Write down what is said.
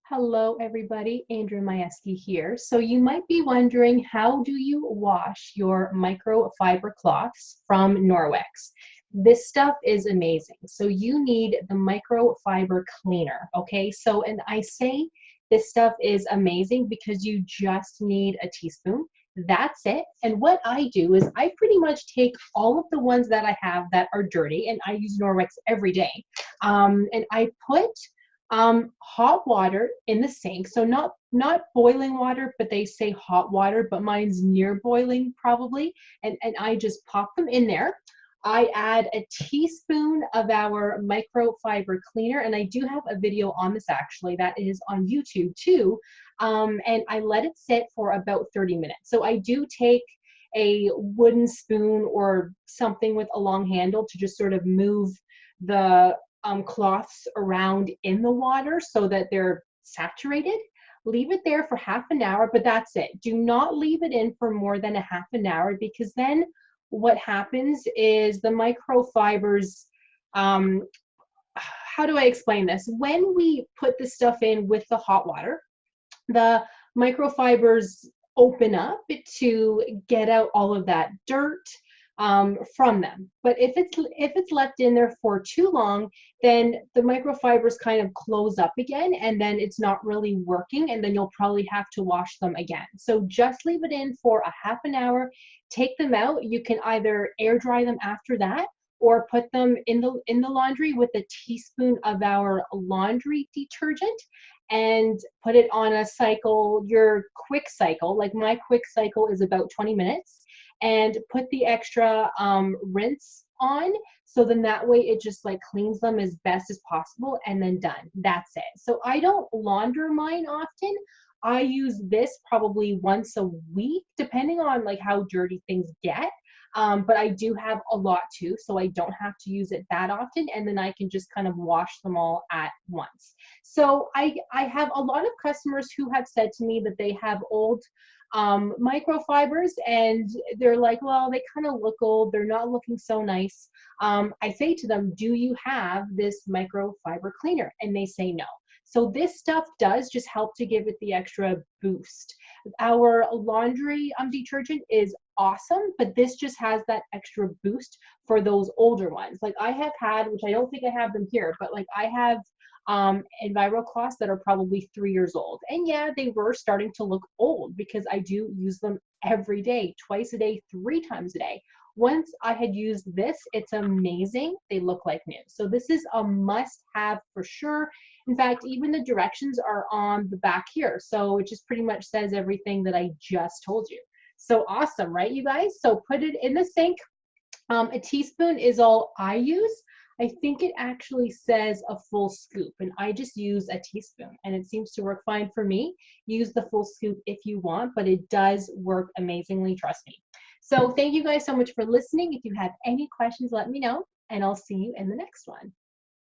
Hello, everybody. Andrea Majewski here. So you might be wondering, how do you wash your microfiber cloths from Norwex? This stuff is amazing. So you need the microfiber cleaner, okay? So, and I say this stuff is amazing because you just need a teaspoon. That's it. And what I do is I pretty much take all of the ones that I have that are dirty, and I use Norwex every day. And I put hot water in the sink, so not boiling water, but they say hot water, but mine's near boiling probably, and I just pop them in there. I add a teaspoon of our microfiber cleaner, and I do have a video on this actually that is on YouTube too, and I let it sit for about 30 minutes. So I do take a wooden spoon or something with a long handle to just sort of move the cloths around in the water so that they're saturated. Leave it there for half an hour, but that's it. Do not leave it in for more than a half an hour, because then what happens is the microfibers, how do I explain this? When we put the stuff in with the hot water, the microfibers open up to get out all of that dirt from them. But if it's left in there for too long, then the microfibers kind of close up again, and then it's not really working, and then you'll probably have to wash them again. So just leave it in for a half an hour, take them out. You can either air dry them after that, or put them in the laundry with a teaspoon of our laundry detergent and put it on a cycle, your quick cycle. Like my quick cycle is about 20 minutes, and put the extra rinse on, so then that way it just like cleans them as best as possible, and then done. That's it. So I don't launder mine often. I use this probably once a week, depending on like how dirty things get. But I do have a lot too, so I don't have to use it that often, and then I can just kind of wash them all at once. So I have a lot of customers who have said to me that they have old microfibers, and they're like, well, they kind of look old, they're not looking so nice. I say to them, do you have this microfiber cleaner? And they say no. So this stuff does just help to give it the extra boost. Our laundry detergent is awesome, but this just has that extra boost for those older ones. Like I have had, which I don't think I have them here, but like I have EnviroCloths that are probably 3 years old. And yeah, they were starting to look old because I do use them every day, twice a day, 3 times a day. Once I had used this, it's amazing. They look like new. So this is a must-have for sure. In fact, even the directions are on the back here. So it just pretty much says everything that I just told you. So awesome, right, you guys? So put it in the sink. A teaspoon is all I use. I think it actually says a full scoop, and I just use a teaspoon, and it seems to work fine for me. Use the full scoop if you want, but it does work amazingly, trust me. So thank you guys so much for listening. If you have any questions, let me know, and I'll see you in the next one.